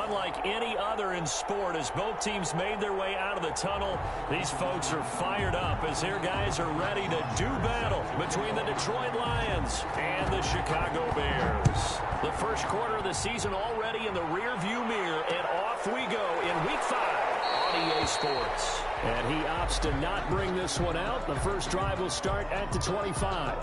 unlike any other in sport. As both teams made their way out of the tunnel, these folks are fired up as their guys are ready to do battle between the Detroit Lions and the Chicago Bears. The first quarter of the season already in the rearview mirror, and off we go in Week 5 on EA Sports. And he opts to not bring this one out. The first drive will start at the 25.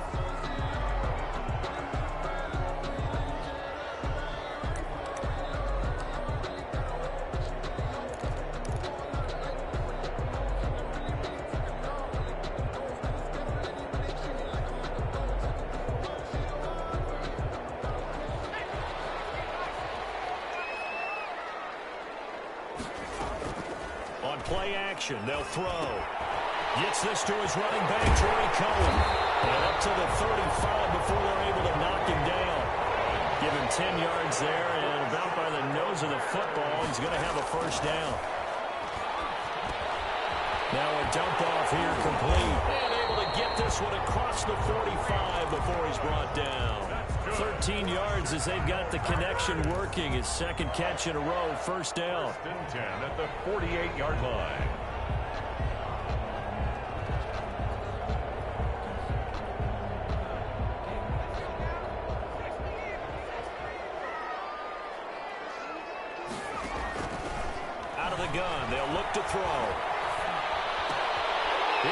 Play action. They'll throw. Gets this to his running back, Tarik Cohen. And up to the 35 before they're able to knock him down. Give him 10 yards there, and about by the nose of the football, he's going to have a first down. Now a dump off here complete. And able to get this one across the 45 before he's brought down. 13 yards as they've got the connection working. His second catch in a row, first down. 10 at the 48-yard line. Out of the gun, they'll look to throw.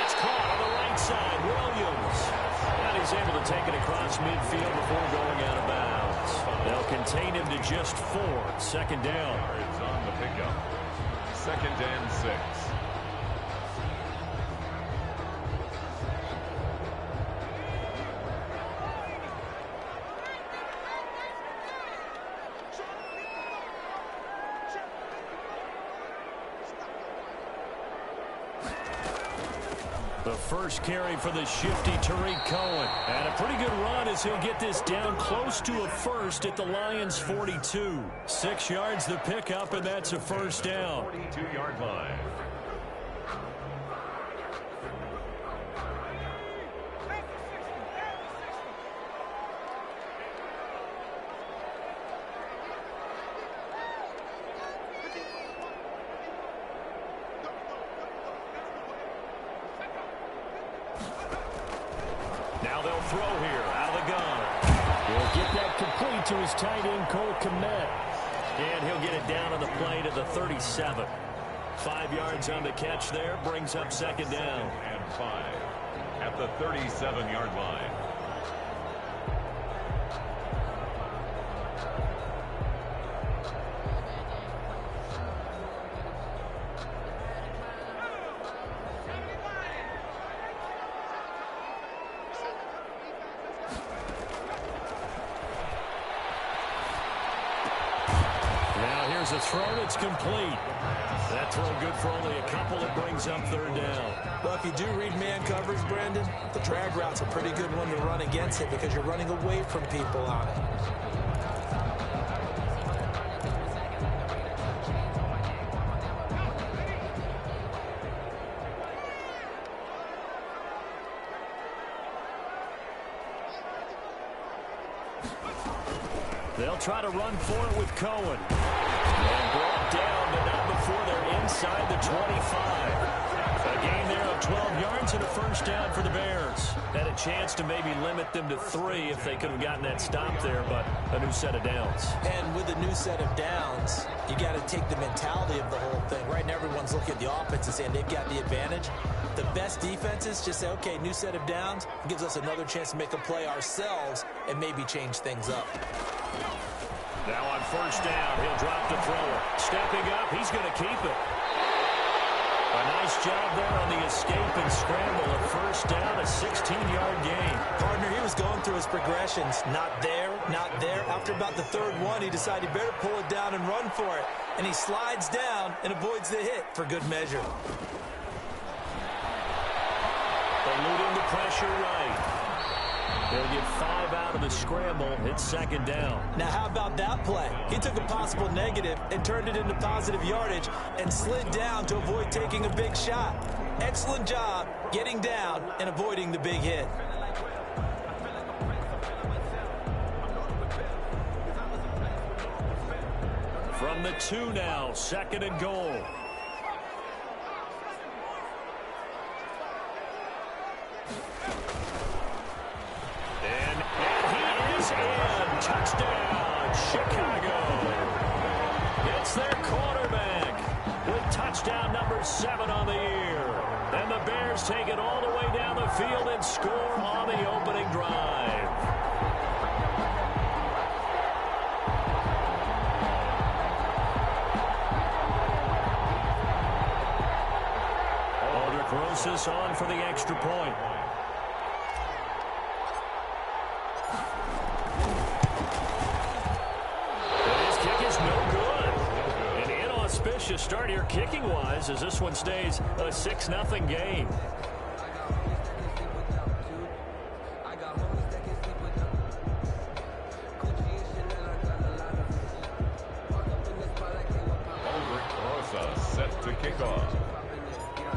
It's caught on the right side, Williams. And he's able to take it across midfield before going out of bounds. They'll contain him to just 4. Second down. It's on the pickup. 2nd and 6. The first carry for the shifty Tarik Cohen. And a pretty good run as he'll get this down close to a first at the Lions' 42. 6 yards the pickup, and that's a first down. 42-yard line. Now they'll throw here out of the gun. He'll get that complete to his tight end, Cole Kmet. And he'll get it down on the play to the 37. 5 yards on the catch there, brings up second down. And 5 at the 37-yard line. A throw that's complete. That throw good for only a couple. It brings up third down. Well, if you do read man coverage, Brandon, the drag route's a pretty good one to run against it because you're running away from people on it. They'll try to run for it with Cohen. And brought down, but not before they're inside the 25. A gain there of 12 yards and a first down for the Bears. Had a chance to maybe limit them to 3 if they could have gotten that stop there, but a new set of downs. And with a new set of downs, you got to take the mentality of the whole thing. Right now, everyone's looking at the offense and saying they've got the advantage. The best defenses just say, okay, new set of downs, gives us another chance to make a play ourselves and maybe change things up. Now on first down, he'll drop the thrower. Stepping up, he's going to keep it. A nice job there on the escape and scramble. A first down, a 16-yard gain. Partner, he was going through his progressions. Not there, not there. After about the third one, he decided he better pull it down and run for it. And he slides down and avoids the hit for good measure. Eluding the pressure right. They'll get 5 out of the scramble. It's second down. Now, how about that play? He took a possible negative and turned it into positive yardage and slid down to avoid taking a big shot. Excellent job getting down and avoiding the big hit. From from the 2 now, 2nd and goal. And he is in. Touchdown, Chicago. It's their quarterback with touchdown number 7 on the year. And the Bears take it all the way down the field and score on the opening drive. Aldrich Rosas on for the extra point. To start here kicking-wise as this one stays a 6-0 game. Aldrich Rosas set to kick off.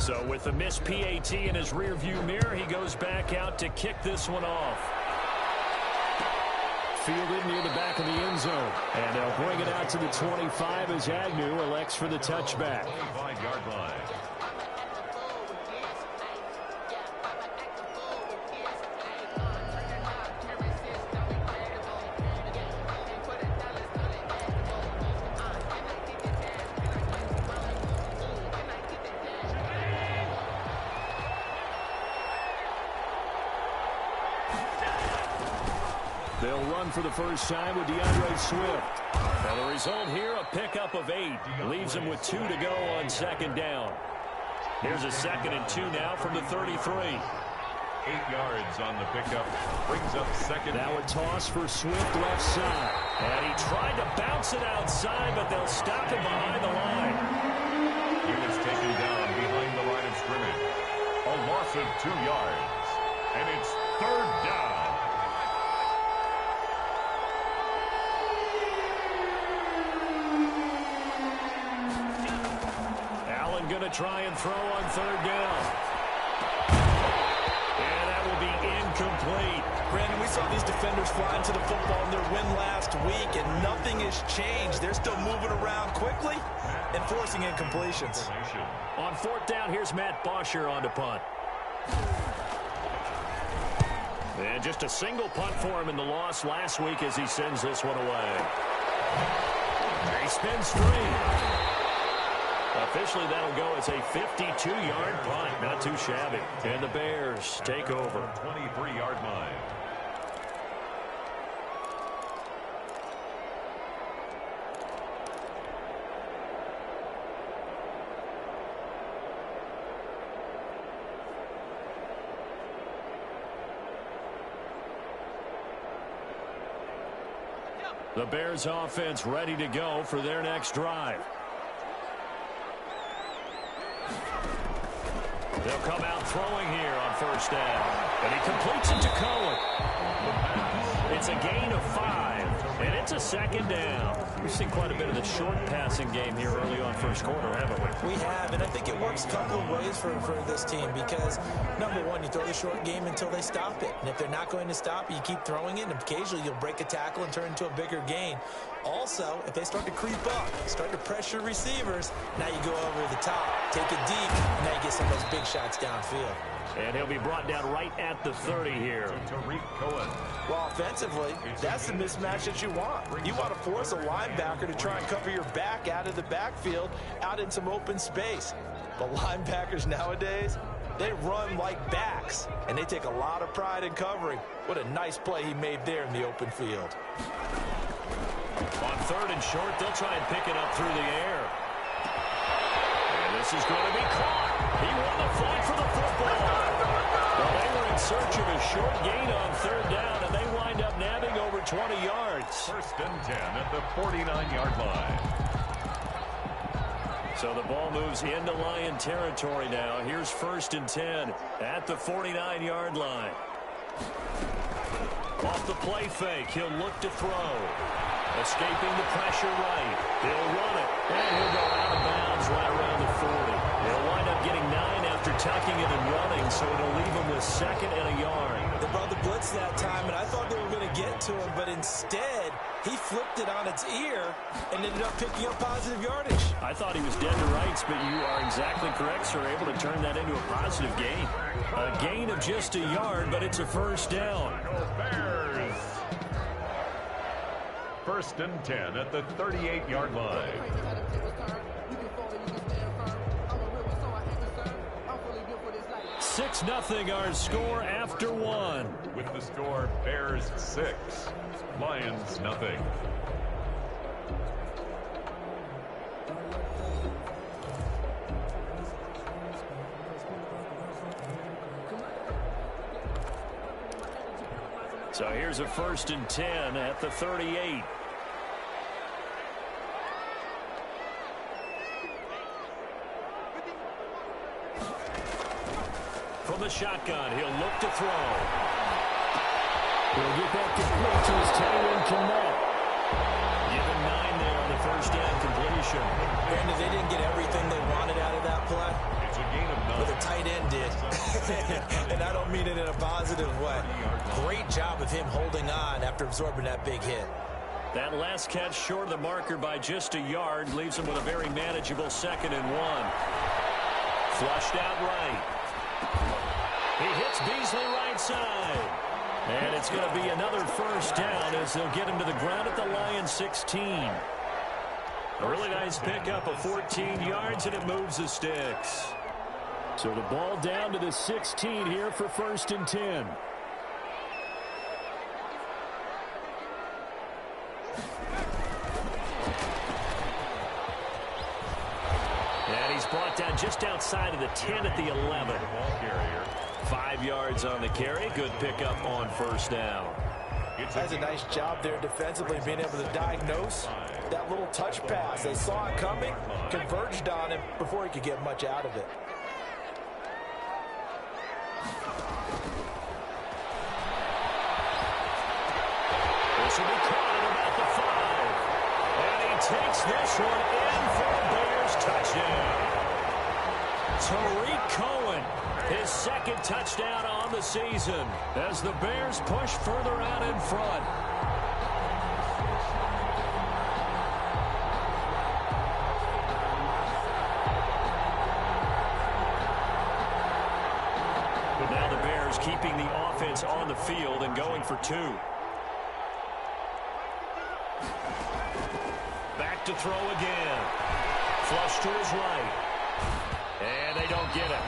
So with the missed PAT in his rearview mirror, he goes back out to kick this one off. Fielded near the back of the end zone. And they'll bring it out to the 25 as Agnew elects for the touchback. 25-yard line. They'll run for the first time with DeAndre Swift. And the result here, a pickup of 8. Leaves him with 2 to go on 2nd down. Here's a 2nd and 2 now from the 33. 8 yards on the pickup. Brings up 2nd. Now a toss for Swift left side. And he tried to bounce it outside, but they'll stop him behind the line. He was taken down behind the line of scrimmage. A loss of 2 yards. And it's 3rd down. Going to try and throw on 3rd down. And that will be incomplete. Brandon, we saw these defenders fly into the football in their win last week, and nothing has changed. They're still moving around quickly and forcing incompletions. On 4th down, here's Matt Bosher on to punt. And just a single punt for him in the loss last week as he sends this one away. He spins free. Officially, that'll go as a 52-yard punt. Not too shabby. And the Bears take over. 23-yard line. The Bears offense ready to go for their next drive. They'll come out throwing here on 1st down. And he completes it to Cohen. It's a gain of 5. And it's a 2nd down. We've seen quite a bit of the short passing game here early on 1st quarter, haven't we? We have, and I think it works a couple of ways for this team because, number one, you throw the short game until they stop it. And if they're not going to stop it, you keep throwing it, and occasionally you'll break a tackle and turn into a bigger gain. Also, if they start to creep up, start to pressure receivers, now you go over the top, take it deep, and now you get some of those big shots downfield. And he'll be brought down right at the 30 here. Tariq Cohen. Well, offensively, that's the mismatch that you want. You want to force a linebacker to try and cover your back out of the backfield, out in some open space. The linebackers nowadays, they run like backs, and they take a lot of pride in covering. What a nice play he made there in the open field. On 3rd and short, they'll try and pick it up through the air. And this is going to be caught. He won the fight for the football. Well, they were in search of a short gain on 3rd down, and they wind up nabbing over 20 yards. 1st and 10 at the 49-yard line. So the ball moves into Lion territory now. Here's 1st and 10 at the 49-yard line. Off the play fake, he'll look to throw. Escaping the pressure right. He'll run it, and he'll go out of bounds right around the 40. He'll wind up getting 9 after tucking it and running, so it'll leave him with 2nd and a yard. They brought the blitz that time, and I thought they were going to get to him, but instead, He flipped it on its ear and ended up picking up positive yardage. I thought he was dead to rights, but you are exactly correct, sir. Able to turn that into a positive gain. A gain of just a yard, but it's a first down. Bears. First and 10 at the 38-yard line. 6-0 our score after one. With the score, Bears 6, Lions nothing. So here's a first and 10 at the 38. From the shotgun, he'll look to throw. He'll get that complete to his tight end, Kmet. Given 9 there on the first down completion. Brandon, they didn't get everything they wanted out of that play. It's a gain of 9. But the tight end did. And I don't mean it in a positive way. Great job of him holding on after absorbing that big hit. That last catch short of the marker by just a yard leaves him with a very manageable 2nd and 1. Flushed out right. He hits Beasley right side. And it's going to be another first down as they'll get him to the ground at the Lions 16. A really nice pickup of 14 yards, and it moves the sticks. So the ball down to the 16 here for first and 10. And he's brought down just outside of the 10 at the 11. 5 yards on the carry. Good pickup on first down. That's a nice job there defensively, being able to diagnose that little touch pass. They saw it coming, converged on him before he could get much out of it. This will be caught at about the 5. And he takes this one in for a Bears touchdown. Tariq Cohen, his 2nd touchdown on the season as the Bears push further out in front. But now the Bears keeping the offense on the field and going for 2. Back to throw again. Flush to his right. And they don't get it.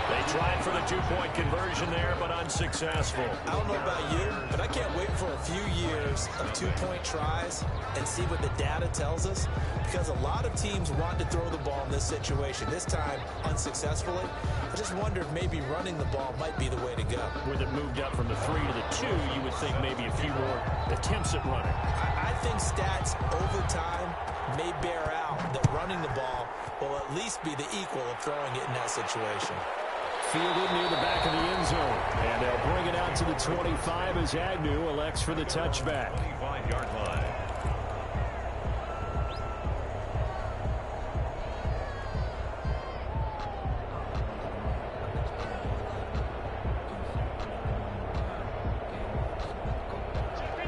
They tried for the 2-point conversion there, but unsuccessful. I don't know about you, but I can't wait for a few years of 2-point tries and see what the data tells us, because a lot of teams want to throw the ball in this situation. This time, unsuccessfully. I just wonder if maybe running the ball might be the way to go. With it moved up from the 3 to the 2, you would think maybe a few more attempts at running. I think stats over time may bear out that running the ball will at least be the equal of throwing it in that situation. Fielded near the back of the end zone. And they'll bring it out to the 25 as Agnew elects for the touchback. 25-yard line.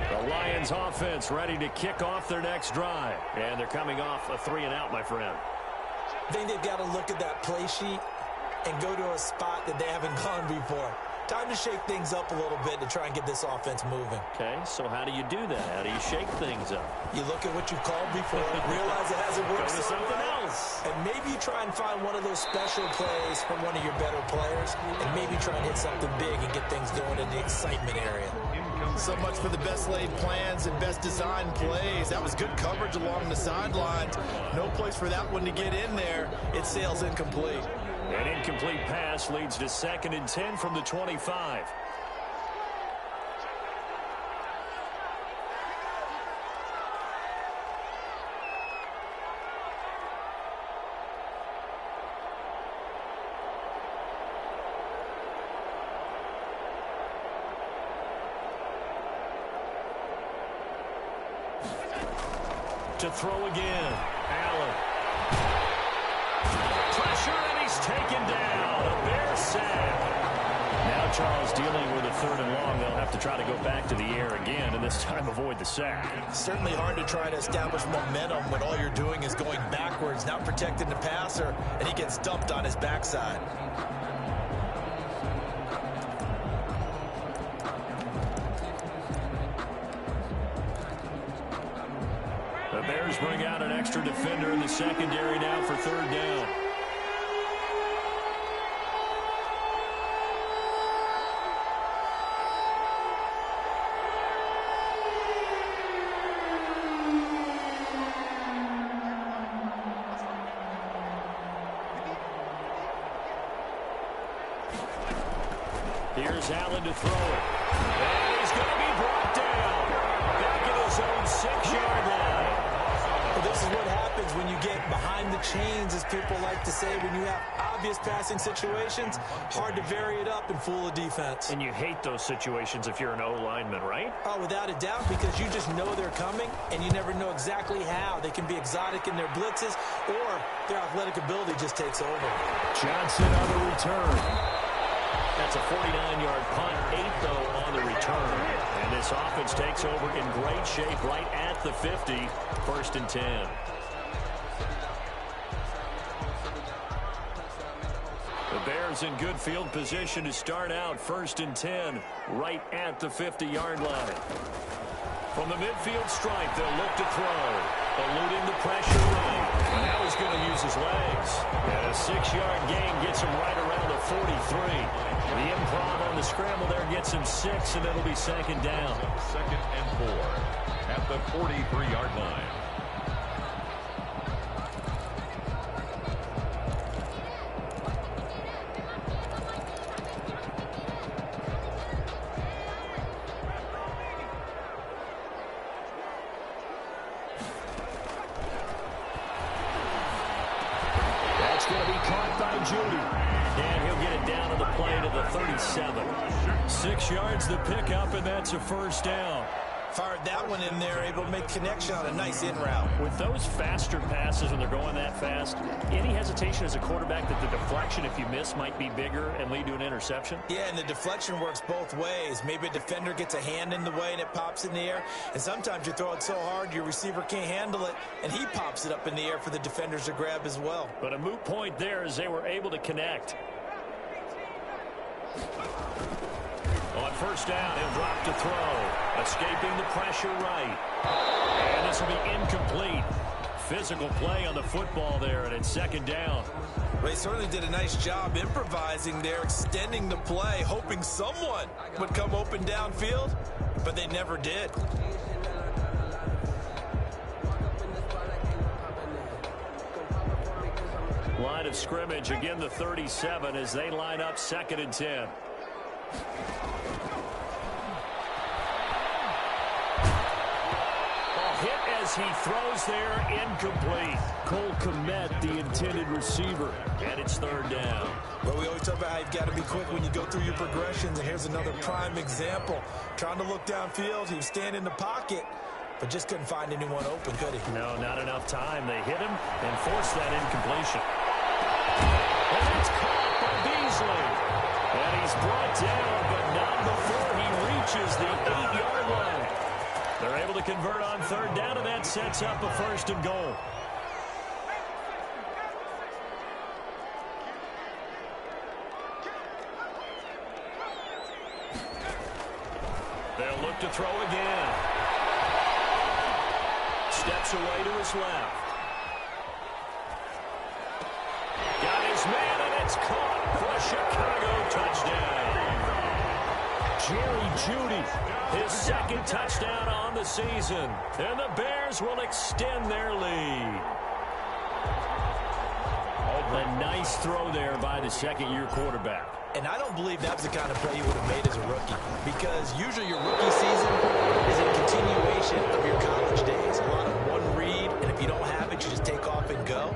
The Lions offense ready to kick off their next drive. And they're coming off a 3-and-out, my friend. I think they've got to look at that play sheet and go to a spot that they haven't gone before. Time to shake things up a little bit to try and get this offense moving. Okay, so how do you do that? How do you shake things up? You look at what you've called before, realize it hasn't worked. Go to something else. And maybe you try and find one of those special plays from one of your better players, and maybe try and hit something big and get things going in the excitement area. So much for the best laid plans and best designed plays. That was good coverage along the sidelines. No place for that one to get in there. It sails incomplete. An incomplete pass leads to 2nd and 10 from the 25. To throw again. Allen. Pressure, and he's taken down. A Bear sack. Now Charles, dealing with a 3rd and long. They'll have to try to go back to the air again, and this time avoid the sack. Certainly hard to try to establish momentum when all you're doing is going backwards, not protecting the passer, and he gets dumped on his backside. The Bears bring out an extra defender in the secondary now for 3rd down. Here's Allen to throw it. And he's going to be brought down. Back at his own 6-yard line. Well, this is what happens when you get behind the chains, as people like to say. When you have obvious passing situations, hard to vary it up and fool a defense. And you hate those situations if you're an O-lineman, right? Oh, without a doubt, because you just know they're coming, and you never know exactly how. They can be exotic in their blitzes, or their athletic ability just takes over. Johnson on the return. That's a 49-yard punt, 8 though on the return. And this offense takes over in great shape right at the 50, 1st and 10. The Bears in good field position to start out 1st and 10, right at the 50-yard line. From the midfield stripe, they'll look to throw, eluding the pressure right. And now he's going to use his legs. And a 6-yard gain gets him right around the 43. The improv on the scramble there gets him 6, and it'll be 2nd down. 2nd and 4 at the 43-yard line. That's going to be caught by Judy. And he'll get it down to the play to the 37. 6 yards the pickup, and that's a 1st down. Fired that one in there, able to make connection on a nice in route. With those faster passes when they're going that fast, any hesitation as a quarterback that the deflection, if you miss, might be bigger and lead to an interception? Yeah, and the deflection works both ways. Maybe a defender gets a hand in the way and it pops in the air. And sometimes you throw it so hard your receiver can't handle it, and he pops it up in the air for the defenders to grab as well. But a moot point there as they were able to connect. On 1st down, he'll drop to throw. Escaping the pressure right. And this will be incomplete. Physical play on the football there, and it's 2nd down. Well, he certainly did a nice job improvising there, extending the play, hoping someone would come open downfield, but they never did. Line of scrimmage, again the 37 as they line up 2nd and 10. As he throws there, incomplete. Cole Kmet, the intended receiver, and it's 3rd down. Well, we always talk about how you've got to be quick when you go through your progressions, and here's another prime example. Trying to look downfield, he was standing in the pocket, but just couldn't find anyone open, could he? No, not enough time. They hit him and forced that incompletion. And that's caught by Beasley. And he's brought down, but not before he reaches the 8-yard line. They're able to convert on 3rd down, and that sets up a 1st and goal. They'll look to throw again. Steps away to his left. Got his man, and it's caught for a Chicago touchdown. Jerry Jeudy, his 2nd touchdown on the season. And the Bears will extend their lead. A nice throw there by the 2nd-year quarterback. And I don't believe that was the kind of play he would have made as a rookie, because usually your rookie season is a continuation of your college days. A lot of one read, and if you don't have it, you just take off and go.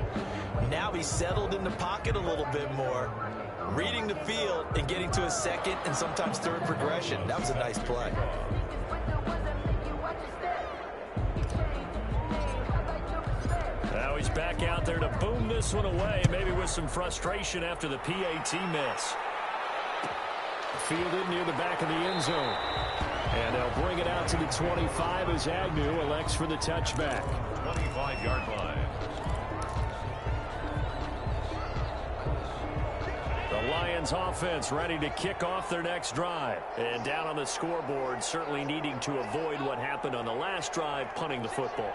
Now he's settled in the pocket a little bit more, reading the field and getting to his 2nd and sometimes 3rd progression. That was a nice play. Now he's back out there to boom this one away, maybe with some frustration after the PAT miss. Fielded near the back of the end zone. And they'll bring it out to the 25 as Agnew elects for the touchback. 25-yard line. The Lions offense ready to kick off their next drive. And down on the scoreboard, certainly needing to avoid what happened on the last drive, punting the football.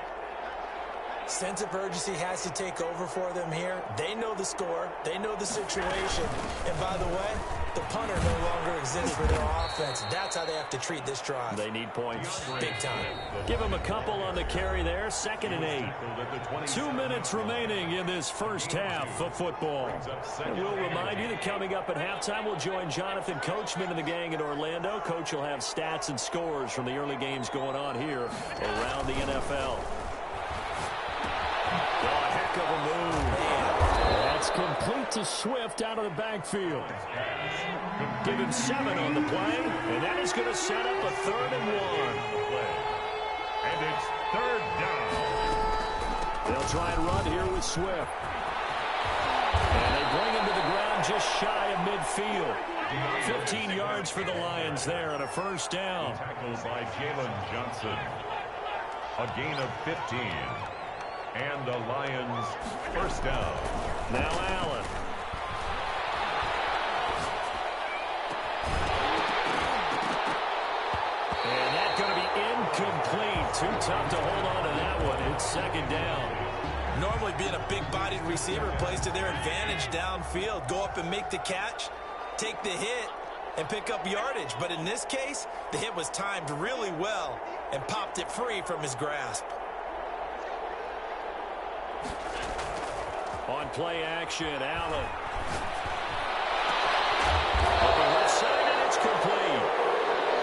Sense of urgency has to take over for them here. They know the score. They know the situation. And by the way, the punter no longer exists for their offense. That's how they have to treat this drive. They need points. Big time. Give them a couple on the carry there. 2nd and 8. 2 minutes remaining in this first half of football. And we'll remind you that coming up at halftime, we'll join Jonathan Coachman and the gang in Orlando. Coach will have stats and scores from the early games going on here around the NFL. Oh, a heck of a move. That's complete to Swift out of the backfield. Give him 7 on the play, and that is going to set up a 3rd and 1. And it's 3rd down. They'll try and run here with Swift. And they bring him to the ground just shy of midfield. 15 yards for the Lions there on a 1st down. Tackled by Jalen Johnson. A gain of 15. And the Lions 1st down. Now Allen. And that's going to be incomplete. Too tough to hold on to that one. It's 2nd down. Normally being a big-bodied receiver plays to their advantage downfield. Go up and make the catch, take the hit, and pick up yardage. But in this case, the hit was timed really well and popped it free from his grasp. On play action, Allen. Up the left side, and it's complete.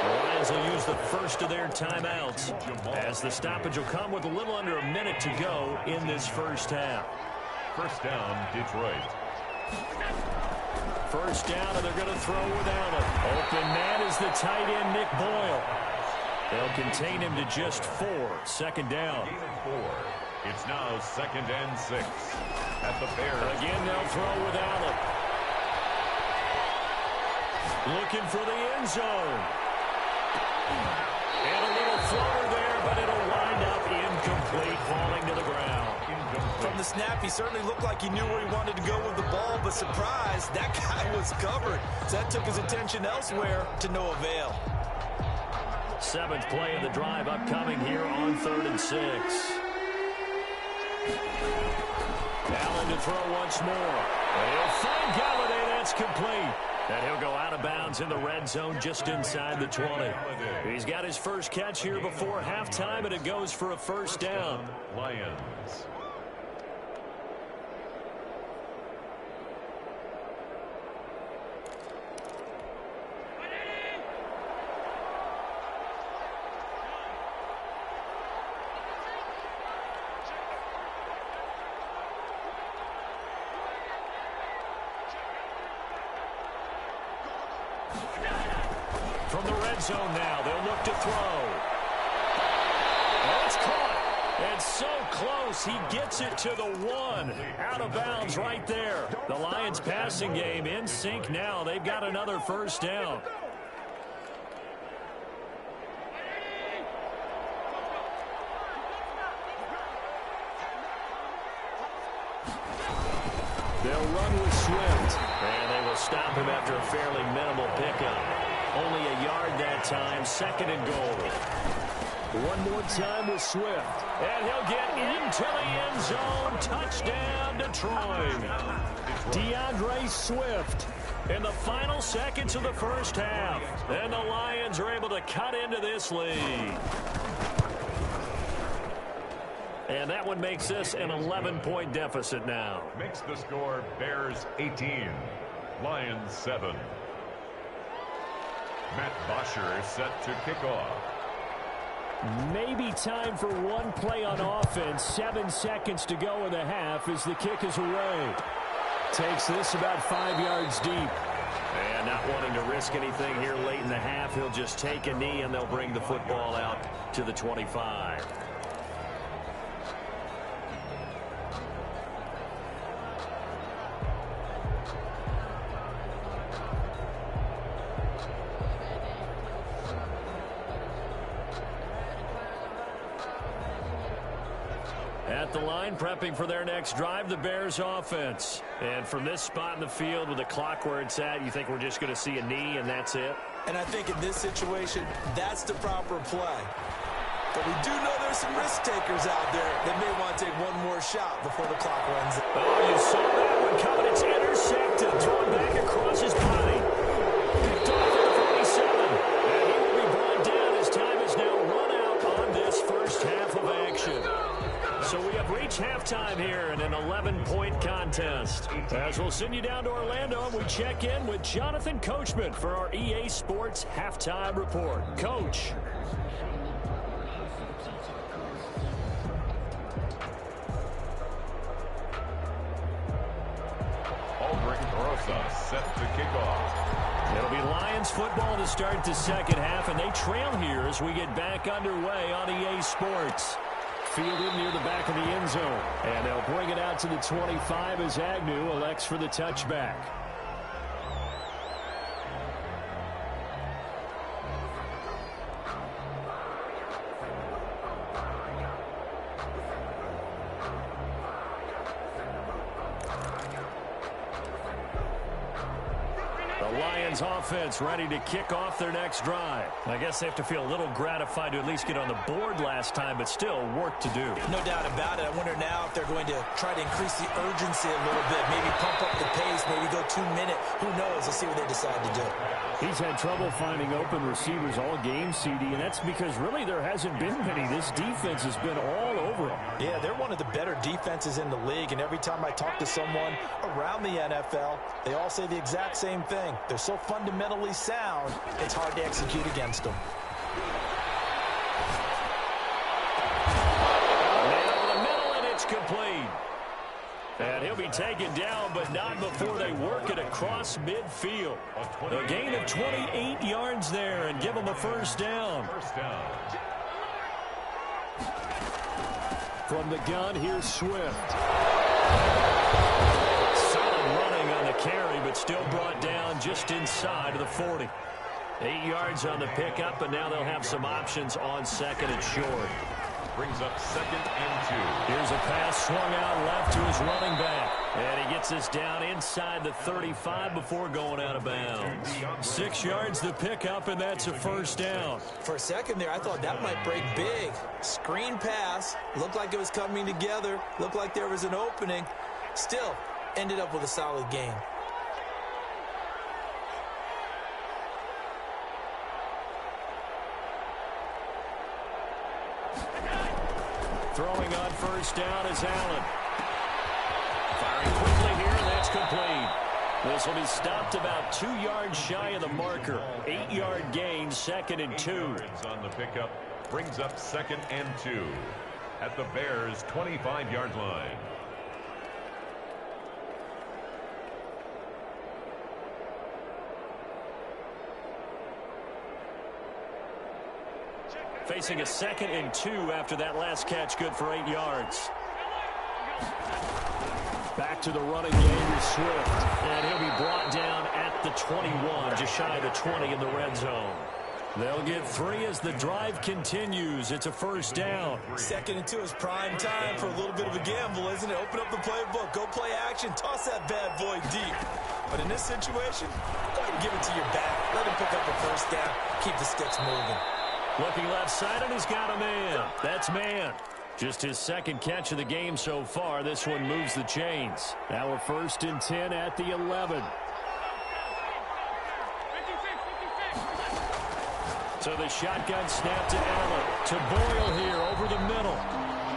The Lions will use the first of their timeouts as the stoppage will come with a little under a minute to go in this first half. 1st down, Detroit. 1st down, and they're going to throw with Allen. Open man is the tight end, Nick Boyle. They'll contain him to just 4. 2nd down. Gain of 4. It's now 2nd and 6. At the Bears. Again, they'll throw with Allen. Looking for the end zone. And a little floater there, but it'll wind up incomplete, falling to the ground. From the snap, he certainly looked like he knew where he wanted to go with the ball, but surprise, that guy was covered. So that took his attention elsewhere to no avail. 7th play of the drive upcoming here on 3rd and 6. Allen to throw once more. And he'll find Galladay. That's complete. And he'll go out of bounds in the red zone just inside the 20. He's got his first catch here before halftime, and it goes for a 1st down. Lions. From the red zone now, they'll look to throw. And it's caught. And so close, he gets it to the 1. Out of bounds right there. The Lions passing game in sync now. They've got another 1st down. They'll run with Swift. And they will stop him after a fairly minimal pickup. Only a yard that time, 2nd and goal. One more time with Swift. And he'll get into the end zone. Touchdown, Detroit. DeAndre Swift in the final seconds of the first half. And the Lions are able to cut into this lead. And that one makes this an 11-point deficit now. Makes the score Bears 18, Lions 7. Matt Bosher set to kick off. Maybe time for one play on offense. 7 seconds to go in the half as the kick is away. Takes this about 5 yards deep. And not wanting to risk anything here late in the half, he'll just take a knee and they'll bring the football out to the 25. At the line, prepping for their next drive, the Bears offense. And from this spot in the field with the clock where it's at, you think we're just going to see a knee and that's it? And I think in this situation, that's the proper play. But we do know there's some risk takers out there that may want to take one more shot before the clock runs out. Oh, you saw that one coming. It's intercepted. Thrown back across his body. Picked off at the 47. And he will be brought down. His time is now run out on this first half of action. So we have reached halftime here in an 11-point contest. As we'll send you down to Orlando, and we check in with Jonathan Coachman for our EA Sports Halftime Report. Coach. Set to kick off. It'll be Lions football to start the second half, and they trail here as we get back underway on EA Sports. Fielded near the back of the end zone, and they'll bring it out to the 25 as Agnew elects for the touchback. Lions offense ready to kick off their next drive. I guess they have to feel a little gratified to at least get on the board last time, but still work to do. No doubt about it. I wonder now if they're going to try to increase the urgency a little bit, maybe pump up the pace, maybe go 2-minute. Who knows? Let's see what they decide to do. He's had trouble finding open receivers all game, CD, and that's because really there hasn't been many. This defense has been all over them. Yeah, they're one of the better defenses in the league, and every time I talk to someone around the NFL, they all say the exact same thing. They're so fundamentally sound, it's hard to execute against them. Nail in the middle, and it's complete. And he'll be taken down, but not before they work it across midfield. A gain of 28 yards there and give them a first down. From the gun, here's Swift. Solid running on the carry, but still brought down just inside of the 40. 8 yards on the pickup, and now they'll have some options on second and short. Brings up 2nd and 2. Here's a pass swung out left to his running back. And he gets this down inside the 35 before going out of bounds. 6 yards the pickup, and that's a first down. For a second there, I thought that might break big. Screen pass. Looked like it was coming together. Looked like there was an opening. Still, ended up with a solid gain. Throwing on first down is Allen. Firing quickly here, and that's complete. This will be stopped about 2 yards shy of the marker. 8-yard gain, 2nd and 2. On the pickup, brings up 2nd and 2 at the Bears' 25-yard line. Facing a 2nd and 2 after that last catch, good for 8 yards. Back to the running game with Swift. And he'll be brought down at the 21, just shy of the 20 in the red zone. They'll get 3 as the drive continues. It's a first down. 2nd and 2 is prime time for a little bit of a gamble, isn't it? Open up the playbook, go play action, toss that bad boy deep. But in this situation, go ahead and give it to your back. Let him pick up a first down. Keep the sticks moving. Looking left side, and he's got a man. That's man. Just his 2nd catch of the game so far. This one moves the chains. Now we're 1st and 10 at the 11. So the shotgun snap to Allen. To Boyle here over the middle.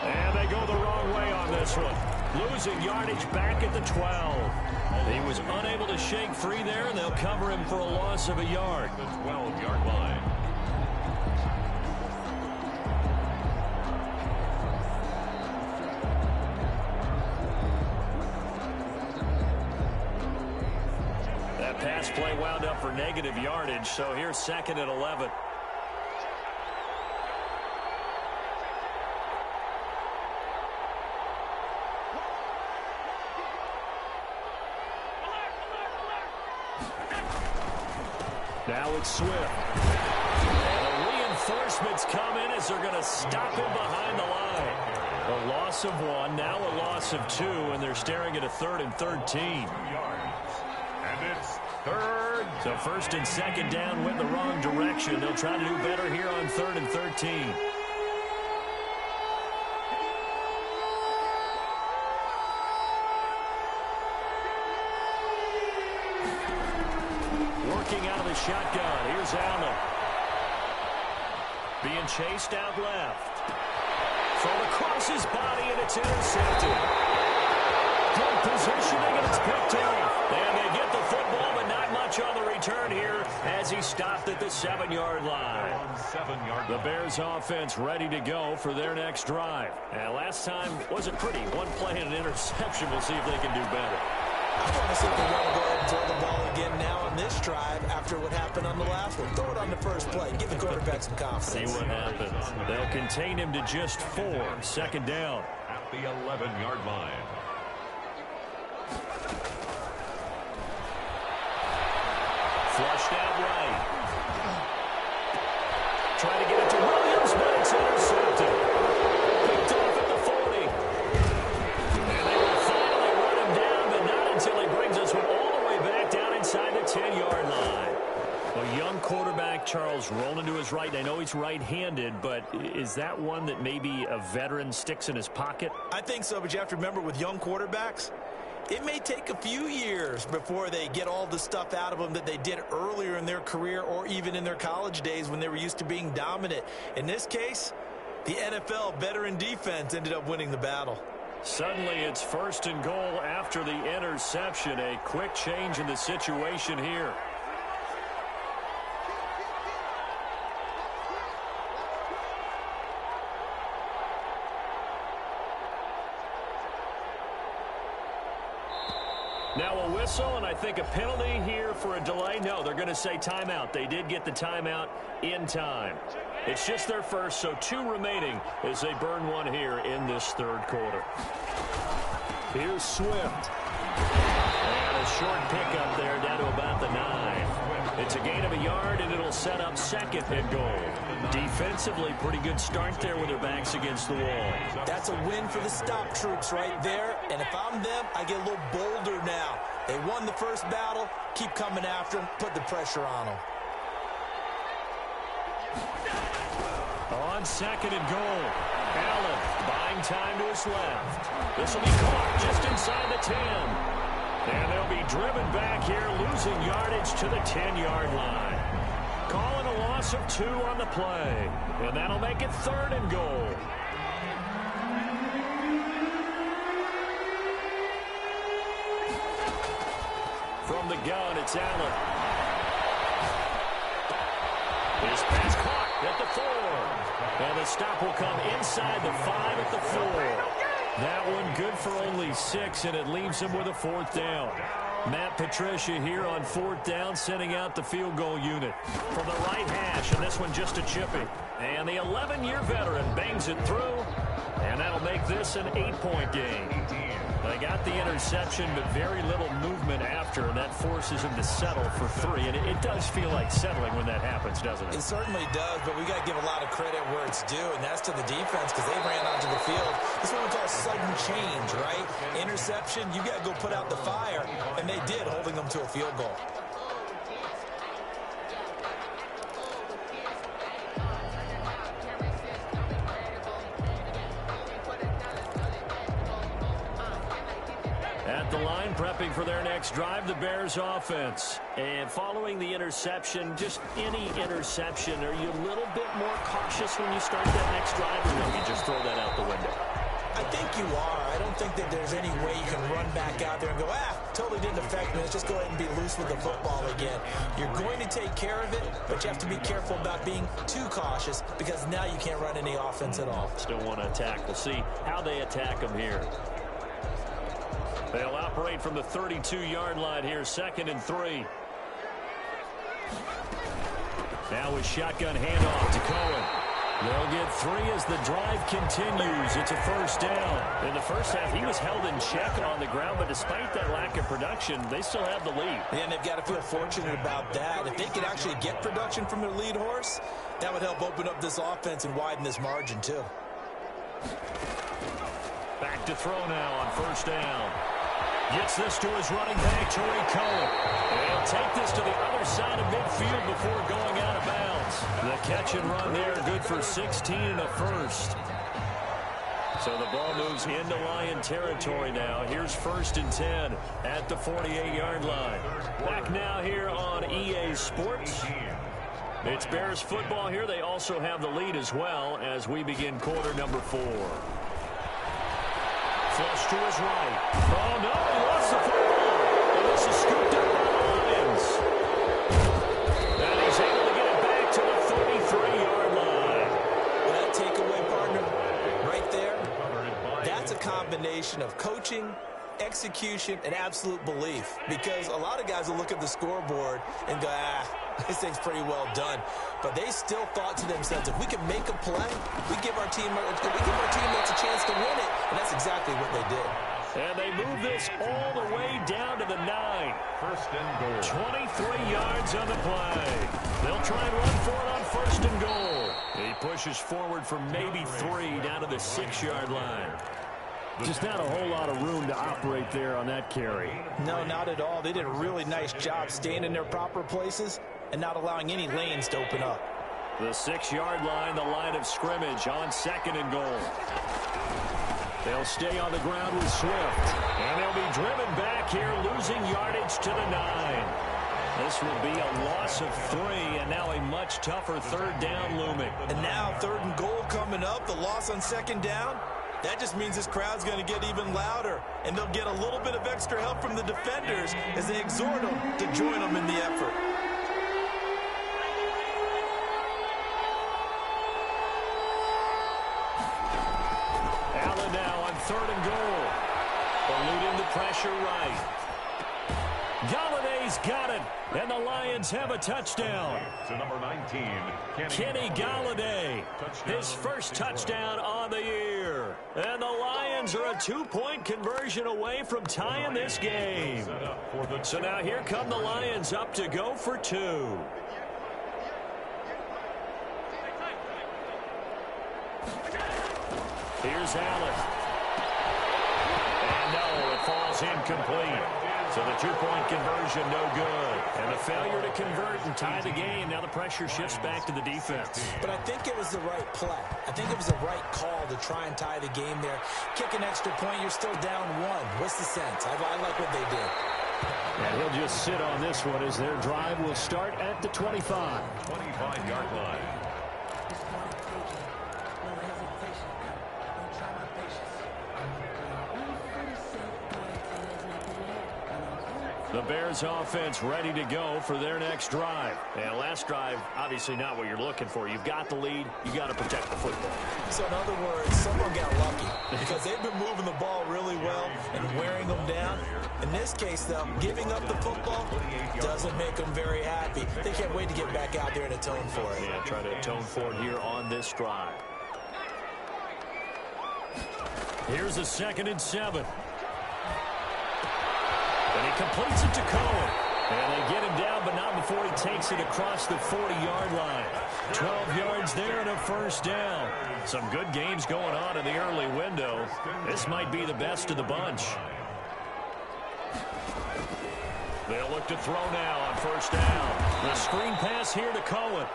And they go the wrong way on this one. Losing yardage back at the 12. He was unable to shake free there, and they'll cover him for a loss of a yard. The 12-yard line. Pass play wound up for negative yardage, so here's 2nd and 11. Now it's Swift. And the reinforcements come in as they're going to stop him behind the line. A loss of 1, now a loss of 2, and they're staring at a 3rd and 13. And it's 3rd. So 1st and 2nd down went the wrong direction. They'll try to do better here on 3rd and 13. Working out of the shotgun. Here's Allen. Being chased out left. Thrown across his body, and it's intercepted. Good positioning, and it's picked off. And they get the football, but not much on the return here as he stopped at the 7-yard line. The Bears offense ready to go for their next drive. And last time wasn't pretty. One play and an interception. We'll see if they can do better. I want to see if they want to go ahead and throw the ball again now on this drive after what happened on the last one. Throw it on the first play. Give the quarterback some confidence. See what happens. They'll contain him to just 4. 2nd down. At the 11-yard line. Flushed out right. Trying to get it to Williams, but it's intercepted. Picked off at the 40. And they will finally run him down, but not until he brings us one all the way back down inside the 10-yard line. A young quarterback, Charles, rolling to his right. I know he's right-handed, but is that one that maybe a veteran sticks in his pocket? I think so, but you have to remember with young quarterbacks, it may take a few years before they get all the stuff out of them that they did earlier in their career or even in their college days when they were used to being dominant. In this case, the NFL veteran defense ended up winning the battle. Suddenly it's 1st and goal after the interception. A quick change in the situation here. Now a whistle, and I think a penalty here for a delay. No, they're going to say timeout. They did get the timeout in time. It's just their first, so 2 remaining as they burn 1 here in this 3rd quarter. Here's Swift. And a short pickup there down to about the 9. It's a gain of a yard, and it'll set up 2nd and goal. Defensively, pretty good start there with their backs against the wall. That's a win for the stop troops right there. And if I'm them, I get a little bolder now. They won the first battle. Keep coming after them. Put the pressure on them. On 2nd and goal. Allen buying time to his left. This will be caught just inside the 10. And they'll be driven back here, losing yardage to the 10-yard line. Calling a loss of 2 on the play. And that'll make it 3rd and goal. From the gun, it's Allen. His pass caught at the 4. And the stop will come inside the 5 at the 4. That one good for only 6, and it leaves him with a 4th down. Matt Patricia here on 4th down, sending out the field goal unit. From the right hash, and this one just a chippy. And the 11-year veteran bangs it through, and that'll make this an 8-point game. They got the interception, but very little movement after, and that forces him to settle for 3. And it does feel like settling when that happens, doesn't it? It certainly does, but we got to give a lot of credit where it's due, and that's to the defense because they ran onto the field. This is what we call sudden change, right? Interception, you got to go put out the fire, and they did, holding them to a field goal. At the line, prepping for their next drive, the Bears offense. And following the interception, just any interception, are you a little bit more cautious when you start that next drive, or no, you just throw that out the window? I think you are. I don't think that there's any way you can run back out there and go, totally didn't affect me. Let's just go ahead and be loose with the football again. You're going to take care of it, but you have to be careful about being too cautious because now you can't run any offense at all. Still want to attack. We'll see how they attack them here. They'll operate from the 32-yard line here, 2nd and 3. Now with shotgun handoff to Cohen. They'll get 3 as the drive continues. It's a 1st down. In the first half, he was held in check on the ground, but despite that lack of production, they still have the lead. And they've got to feel fortunate about that. If they could actually get production from their lead horse, that would help open up this offense and widen this margin too. Back to throw now on first down. Gets this to his running back, Tariq Cohen. And he'll take this to the other side of midfield before going out of bounds. The catch and run there, good for 16 and a first. So the ball moves into Lion territory now. Here's 1st and 10 at the 48-yard line. Back now here on EA Sports. It's Bears football here. They also have the lead as well as we begin quarter number 4. Flush to his right. Oh, no, he lost the football. And this is scooped up by the Lions. And he's able to get it back to the 33-yard line. That takeaway, partner, right there, that's a combination of coaching, execution, and absolute belief. Because a lot of guys will look at the scoreboard and go, this thing's pretty well done. But they still thought to themselves, if we can make a play, we give our teammates a chance to win it. And that's exactly what they did. And they move this all the way down to the 9. 1st and goal. 23 yards on the play. They'll try and run for it on 1st and goal. He pushes forward from maybe 3 down to the 6-yard line. Just not a whole lot of room to operate there on that carry. No, not at all. They did a really nice job staying in their proper places and not allowing any lanes to open up. The 6-yard line, the line of scrimmage on 2nd and goal. They'll stay on the ground with Swift. And they'll be driven back here, losing yardage to the 9. This will be a loss of 3, and now a much tougher 3rd down looming. And now 3rd and goal coming up, the loss on 2nd down. That just means this crowd's going to get even louder, and they'll get a little bit of extra help from the defenders as they exhort them to join them in the effort. Allen now on 3rd and goal. Eluding the pressure right. Galladay's got it, and the Lions have a touchdown. To number 19, Kenny Galladay, his first touchdown on the year. And the Lions are a 2-point conversion away from tying this game. So now here come the Lions up to go for 2. Here's Allen. And no, it falls incomplete. So the 2-point conversion, no good. And the failure to convert and tie the game. Now the pressure shifts back to the defense. But I think it was the right play. I think it was the right call to try and tie the game there. Kick an extra point, you're still down 1. What's the sense? I like what they did. And he'll just sit on this one as their drive will start at the 25. 25-yard line. The Bears offense ready to go for their next drive. And last drive, obviously not what you're looking for. You've got the lead. You got to protect the football. So in other words, someone got lucky because they've been moving the ball really well and wearing them down. In this case, though, giving up the football doesn't make them very happy. They can't wait to get back out there and atone for it. Yeah, try to atone for it here on this drive. Here's a 2nd and 7. And he completes it to Cohen. And they get him down, but not before he takes it across the 40-yard line. 12 yards there and a 1st down. Some good games going on in the early window. This might be the best of the bunch. They'll look to throw now on 1st down. The screen pass here to Cohen.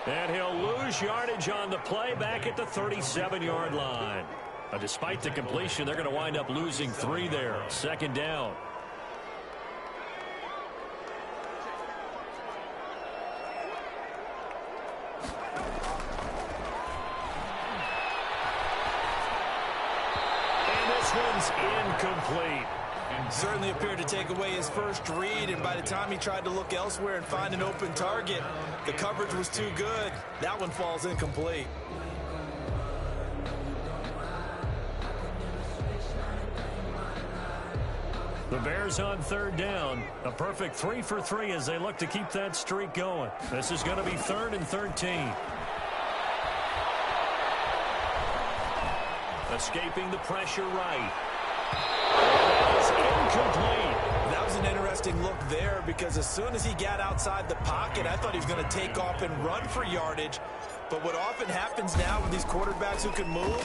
And he'll lose yardage on the play back at the 37-yard line. Despite the completion, they're going to wind up losing 3 there. 2nd down. One's incomplete. Certainly appeared to take away his first read, and by the time he tried to look elsewhere and find an open target, the coverage was too good. That one falls incomplete. The Bears on 3rd down. A perfect 3 for 3 as they look to keep that streak going. This is going to be 3rd and 13. Escaping the pressure right. That is incomplete. That was an interesting look there because as soon as he got outside the pocket, I thought he was going to take off and run for yardage. But what often happens now with these quarterbacks who can move,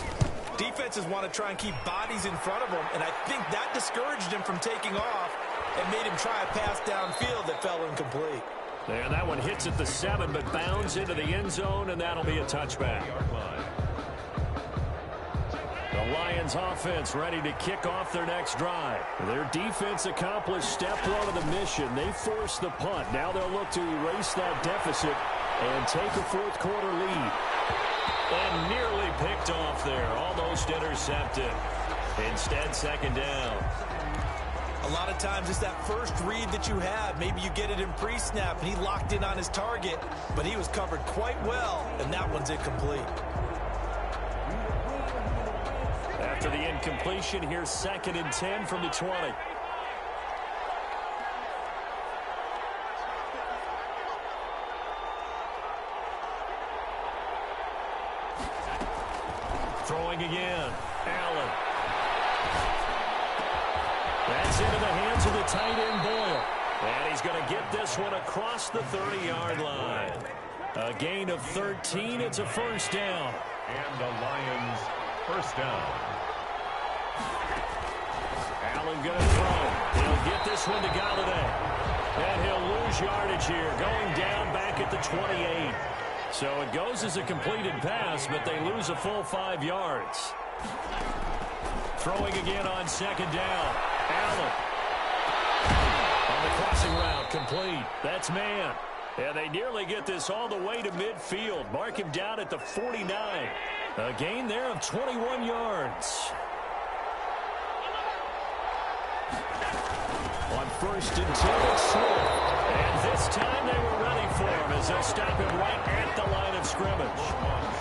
Defenses want to try and keep bodies in front of them, and I think that discouraged him from taking off and made him try a pass downfield that fell incomplete. And that one hits at the 7, but bounds into the end zone, and that'll be a touchback. The Lions offense ready to kick off their next drive. Their defense accomplished step 1 of the mission. They forced the punt. Now they'll look to erase that deficit and take a fourth quarter lead. And nearly picked off there. Almost intercepted. Instead, second down. A lot of times it's that first read that you have. Maybe you get it in pre-snap, and he locked in on his target, but he was covered quite well, and that one's incomplete. After the incompletion, here's 2nd and 10 from the 20. Throwing again. Allen. That's into the hands of the tight end, Boyle. And he's going to get this one across the 30-yard line. A gain of 13. It's a first down. And the Lions first down. Allen going to throw. He'll get this one to Golladay. And he'll lose yardage here, going down back at the 28. So it goes as a completed pass, but they lose a full 5 yards. Throwing again on 2nd down. Allen. On the crossing route, complete. That's man. And they nearly get this all the way to midfield. Mark him down at the 49. A gain there of 21 yards. On 1st and 10, it's Swift. And this time they were ready for him as they'll stop him right at the line of scrimmage.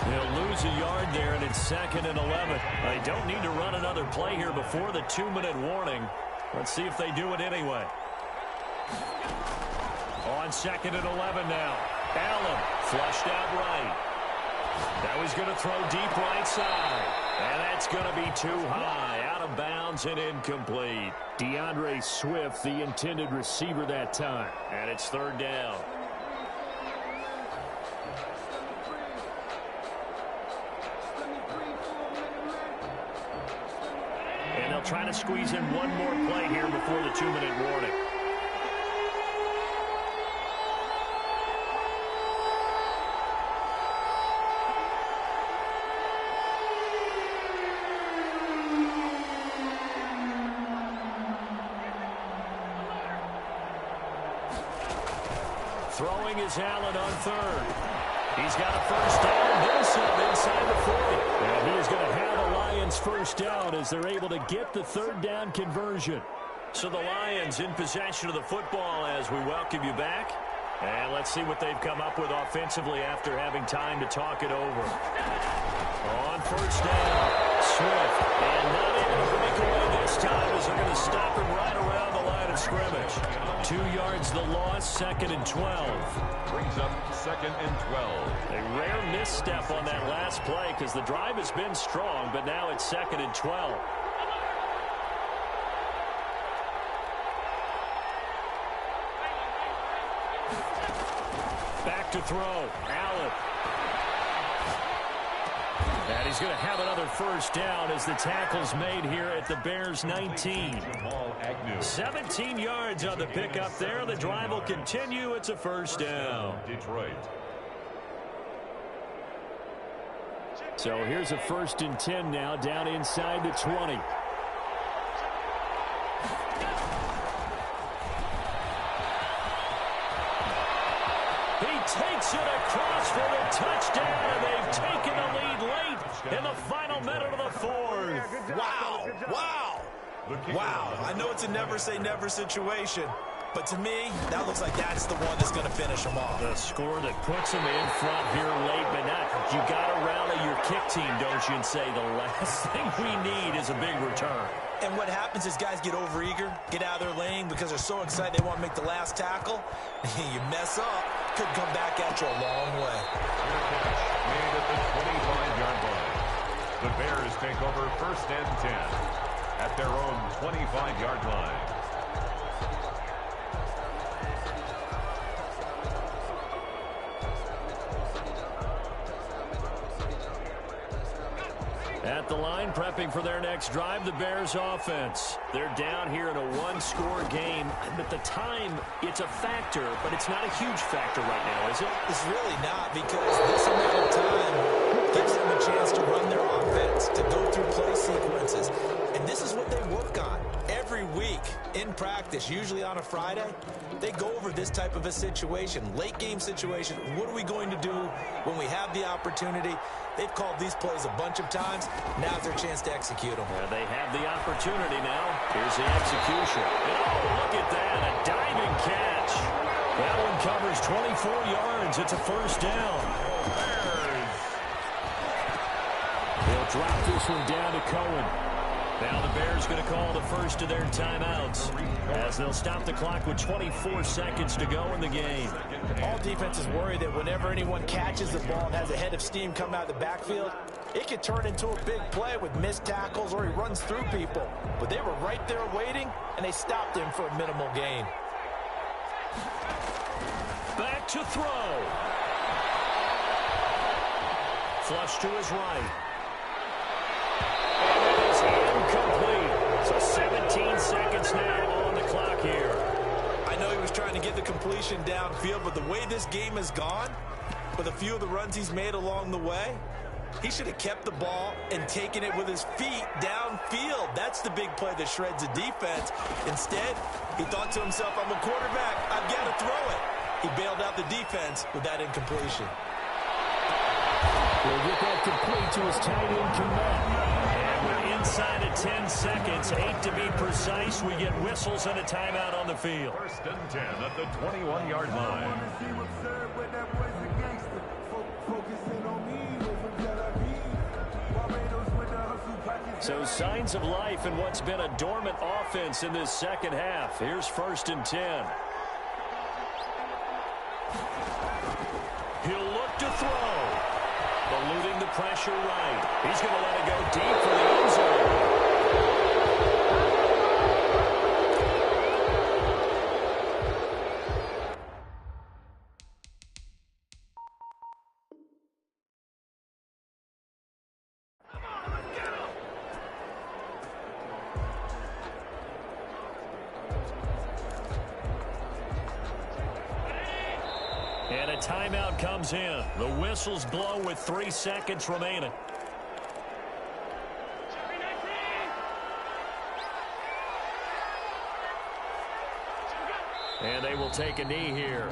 He'll lose a yard there, and it's 2nd and 11. They don't need to run another play here before the 2-minute warning. Let's see if they do it anyway. On 2nd and 11 now. Allen flushed out right. Now he's going to throw deep right side. And that's going to be too high. Out of bounds and incomplete. DeAndre Swift, the intended receiver that time. And it's 3rd down. And they'll try to squeeze in one more play here before the 2-minute warning. Throwing is Allen on 3rd. He's got a first down. There's some inside the 40. And he is going to have a Lions first down as they're able to get the 3rd down conversion. So the Lions in possession of the football as we welcome you back. And let's see what they've come up with offensively after having time to talk it over. On 1st down, Swift. And not able to break away this time as they're going to stop him right around the line of scrimmage. 2 yards the loss, 2nd and 12. Brings up 2nd and 12. A rare misstep on that last play because the drive has been strong, but now it's 2nd and 12. Back to throw. Allen. And he's going to have another first down as the tackle's made here at the Bears' 19. 17 yards on the pickup there. The drive will continue. It's a first down. Detroit. So here's a 1st and 10 now down inside the 20. He takes it across for the touchdown, and they've taken the lead late in the final minute of the 4th. Wow. Wow. Wow. I know it's a never-say-never situation, but to me, that looks like that's the one that's going to finish them off. The score that puts them in front here late, but not. You got to rally your kick team, don't you, and say the last thing we need is a big return. And what happens is guys get overeager, get out of their lane because they're so excited they want to make the last tackle. You mess up, could come back at you a long way. Made at the 25-yard line. The Bears take over 1st and 10 at their own 25-yard line. At at the line, prepping for their next drive, the Bears offense. They're down here in a one-score game. At the time, it's a factor, but it's not a huge factor right now, is it? It's really not, because this amount of time gives them a chance to run their offense, to go through play sequences. And this is what they work on every week in practice, usually on a Friday. They go over this type of a situation, late game situation. What are we going to do when we have the opportunity? They've called these plays a bunch of times. Now's their chance to execute them. Yeah, they have the opportunity now. Here's the execution. Oh, look at that, a diving catch. That one covers 24 yards. It's a first down. They'll drop this one down to Cohen. Now the Bears going to call the first of their timeouts as they'll stop the clock with 24 seconds to go in the game. All defenses worry that whenever anyone catches the ball and has a head of steam come out of the backfield, it could turn into a big play with missed tackles or he runs through people. But they were right there waiting, and they stopped him for a minimal gain. Back to throw. Flush to his right. Incomplete. So 17 seconds now on the clock here. I know he was trying to get the completion downfield, but the way this game has gone, with a few of the runs he's made along the way, he should have kept the ball and taken it with his feet downfield. That's the big play that shreds the defense. Instead, he thought to himself, I'm a quarterback, I've got to throw it. He bailed out the defense with that incompletion. He'll get that complete to his tight end, Kmet. Inside of 10 seconds, 8 to be precise. We get whistles and a timeout on the field. First and 10 at the 21-yard line. So signs of life in what's been a dormant offense in this second half. Here's first and 10. He'll look to throw. Eluding the pressure right. He's going to let it go deep for the end zone. And a timeout comes in. The whistles blow with 3 seconds remaining. And they will take a knee here.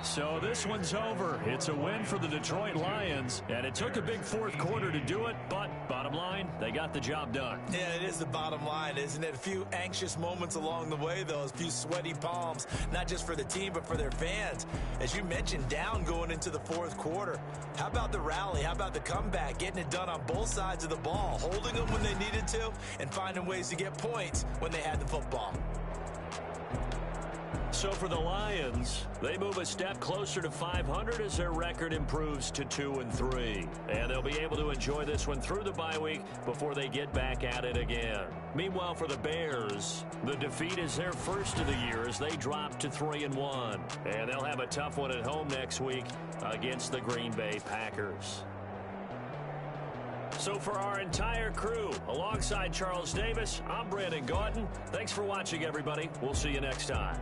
So this one's over. It's a win for the Detroit Lions, and it took a big fourth quarter to do it, but bottom line, they got the job done. Yeah, it is the bottom line, isn't it? A few anxious moments along the way, though, a few sweaty palms, not just for the team, but for their fans. As you mentioned, down going into the fourth quarter. How about the rally? How about the comeback? Getting it done on both sides of the ball, holding them when they needed to, and finding ways to get points when they had the football. So for the Lions, they move a step closer to 500 as their record improves to 2-3. And they'll be able to enjoy this one through the bye week before they get back at it again. Meanwhile, for the Bears, the defeat is their first of the year as they drop to 3-1. And they'll have a tough one at home next week against the Green Bay Packers. So for our entire crew, alongside Charles Davis, I'm Brandon Gaudin. Thanks for watching, everybody. We'll see you next time.